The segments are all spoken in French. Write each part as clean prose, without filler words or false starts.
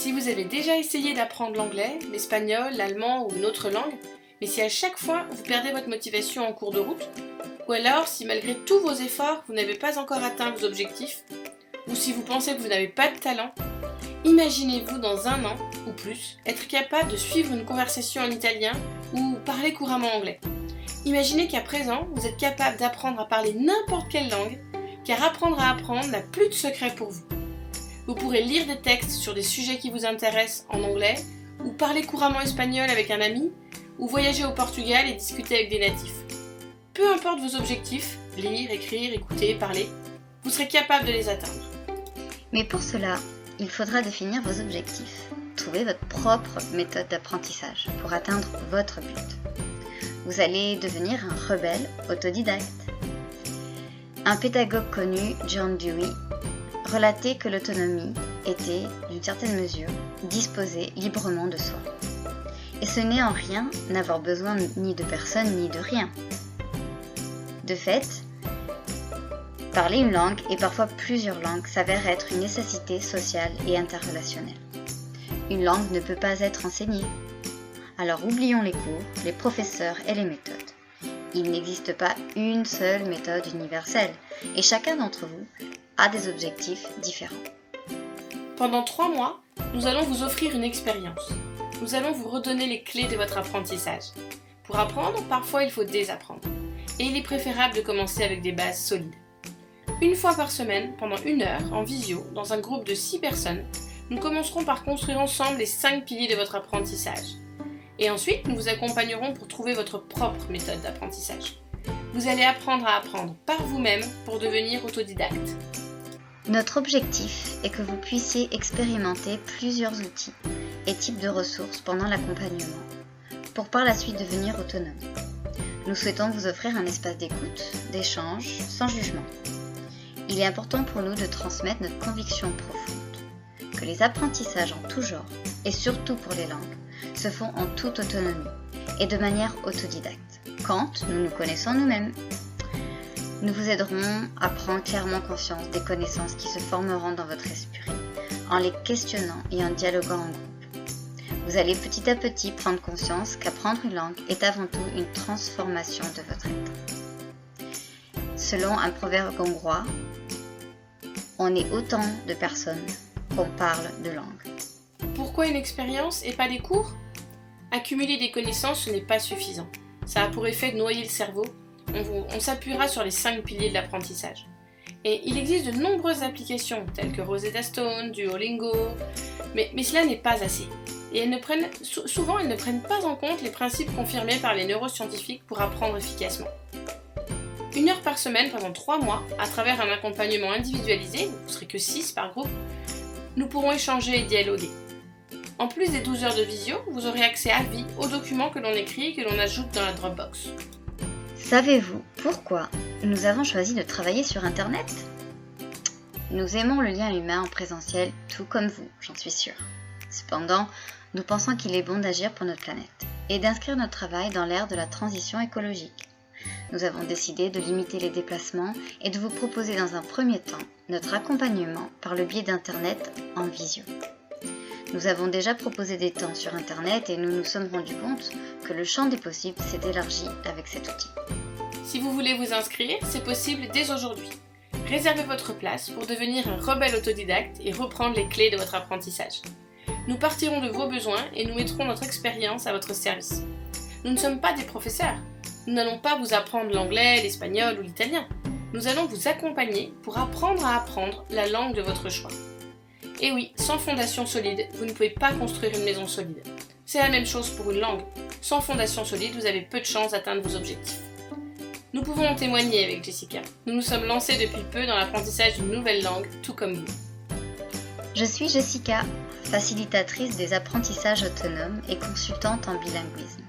Si vous avez déjà essayé d'apprendre l'anglais, l'espagnol, l'allemand ou une autre langue, mais si à chaque fois vous perdez votre motivation en cours de route, ou alors si malgré tous vos efforts vous n'avez pas encore atteint vos objectifs, ou si vous pensez que vous n'avez pas de talent, imaginez-vous dans 1 an ou plus être capable de suivre une conversation en italien ou parler couramment anglais. Imaginez qu'à présent vous êtes capable d'apprendre à parler n'importe quelle langue, car apprendre à apprendre n'a plus de secret pour vous. Vous pourrez lire des textes sur des sujets qui vous intéressent en anglais, ou parler couramment espagnol avec un ami, ou voyager au Portugal et discuter avec des natifs. Peu importe vos objectifs, lire, écrire, écouter, parler, vous serez capable de les atteindre. Mais pour cela, il faudra définir vos objectifs. Trouver votre propre méthode d'apprentissage pour atteindre votre but. Vous allez devenir un rebelle autodidacte. Un pédagogue connu, John Dewey, relatait que l'autonomie était, d'une certaine mesure, disposée librement de soi. Et ce n'est en rien n'avoir besoin ni de personne ni de rien. De fait, parler une langue et parfois plusieurs langues s'avère être une nécessité sociale et interrelationnelle. Une langue ne peut pas être enseignée. Alors oublions les cours, les professeurs et les méthodes. Il n'existe pas une seule méthode universelle et chacun d'entre vous a des objectifs différents. Pendant 3 mois, nous allons vous offrir une expérience. Nous allons vous redonner les clés de votre apprentissage. Pour apprendre, parfois il faut désapprendre. Et il est préférable de commencer avec des bases solides. Une fois par semaine, pendant 1 heure, en visio, dans un groupe de 6 personnes, nous commencerons par construire ensemble les 5 piliers de votre apprentissage. Et ensuite, nous vous accompagnerons pour trouver votre propre méthode d'apprentissage. Vous allez apprendre à apprendre par vous-même pour devenir autodidacte. Notre objectif est que vous puissiez expérimenter plusieurs outils et types de ressources pendant l'accompagnement, pour par la suite devenir autonome. Nous souhaitons vous offrir un espace d'écoute, d'échange, sans jugement. Il est important pour nous de transmettre notre conviction profonde, que les apprentissages en tout genre, et surtout pour les langues, se font en toute autonomie et de manière autodidacte, quand nous nous connaissons nous-mêmes. Nous vous aiderons à prendre clairement conscience des connaissances qui se formeront dans votre esprit, en les questionnant et en dialoguant en groupe. Vous allez petit à petit prendre conscience qu'apprendre une langue est avant tout une transformation de votre être. Selon un proverbe hongrois, on est autant de personnes qu'on parle de langue. Pourquoi une expérience et pas des cours ? Accumuler des connaissances, ce n'est pas suffisant. Ça a pour effet de noyer le cerveau. On s'appuiera sur les 5 piliers de l'apprentissage. Et il existe de nombreuses applications, telles que Rosetta Stone, Duolingo, mais cela n'est pas assez. Et souvent, elles ne prennent pas en compte les principes confirmés par les neuroscientifiques pour apprendre efficacement. 1 heure par semaine pendant 3 mois, à travers un accompagnement individualisé, vous ne serez que 6 par groupe, nous pourrons échanger et dialoguer. En plus des 12 heures de visio, vous aurez accès à vie aux documents que l'on écrit et que l'on ajoute dans la Dropbox. Savez-vous pourquoi nous avons choisi de travailler sur Internet ? Nous aimons le lien humain en présentiel, tout comme vous, j'en suis sûre. Cependant, nous pensons qu'il est bon d'agir pour notre planète et d'inscrire notre travail dans l'ère de la transition écologique. Nous avons décidé de limiter les déplacements et de vous proposer dans un premier temps notre accompagnement par le biais d'Internet en visio. Nous avons déjà proposé des temps sur Internet et nous nous sommes rendus compte que le champ des possibles s'est élargi avec cet outil. Si vous voulez vous inscrire, c'est possible dès aujourd'hui. Réservez votre place pour devenir un rebelle autodidacte et reprendre les clés de votre apprentissage. Nous partirons de vos besoins et nous mettrons notre expérience à votre service. Nous ne sommes pas des professeurs. Nous n'allons pas vous apprendre l'anglais, l'espagnol ou l'italien. Nous allons vous accompagner pour apprendre à apprendre la langue de votre choix. Et oui, sans fondation solide, vous ne pouvez pas construire une maison solide. C'est la même chose pour une langue. Sans fondation solide, vous avez peu de chances d'atteindre vos objectifs. Nous pouvons en témoigner avec Jessica. Nous nous sommes lancés depuis peu dans l'apprentissage d'une nouvelle langue, tout comme vous. Je suis Jessica, facilitatrice des apprentissages autonomes et consultante en bilinguisme.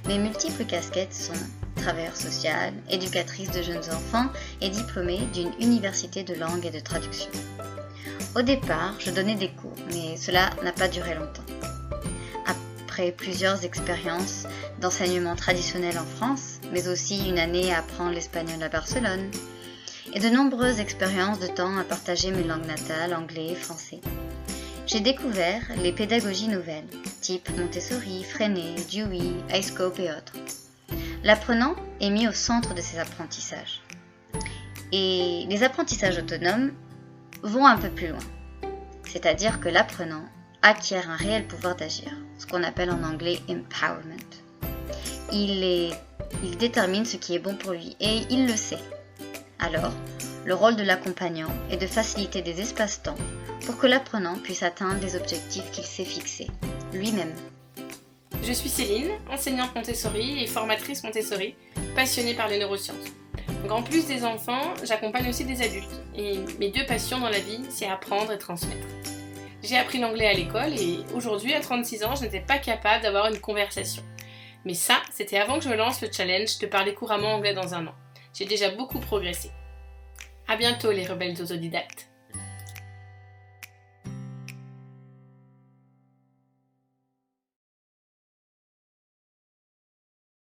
Mes multiples casquettes sont travailleuse sociale, éducatrice de jeunes enfants et diplômée d'une université de langue et de traduction. Au départ, je donnais des cours, mais cela n'a pas duré longtemps. Après plusieurs expériences d'enseignement traditionnel en France, mais aussi une année à apprendre l'espagnol à Barcelone, et de nombreuses expériences de temps à partager mes langues natales, anglais et français, J'ai découvert les pédagogies nouvelles, type Montessori, Freinet, Dewey, iScope et autres. L'apprenant est mis au centre de ces apprentissages. Et les apprentissages autonomes vont un peu plus loin. C'est-à-dire que l'apprenant acquiert un réel pouvoir d'agir, ce qu'on appelle en anglais empowerment. Il détermine ce qui est bon pour lui et il le sait. Alors, le rôle de l'accompagnant est de faciliter des espaces-temps pour que l'apprenant puisse atteindre les objectifs qu'il s'est fixés, lui-même. Je suis Céline, enseignante Montessori et formatrice Montessori, passionnée par les neurosciences. Donc en plus des enfants, j'accompagne aussi des adultes. Et mes 2 passions dans la vie, c'est apprendre et transmettre. J'ai appris l'anglais à l'école et aujourd'hui, à 36 ans, je n'étais pas capable d'avoir une conversation. Mais ça, c'était avant que je lance le challenge de parler couramment anglais dans un an. J'ai déjà beaucoup progressé. À bientôt les rebelles autodidactes.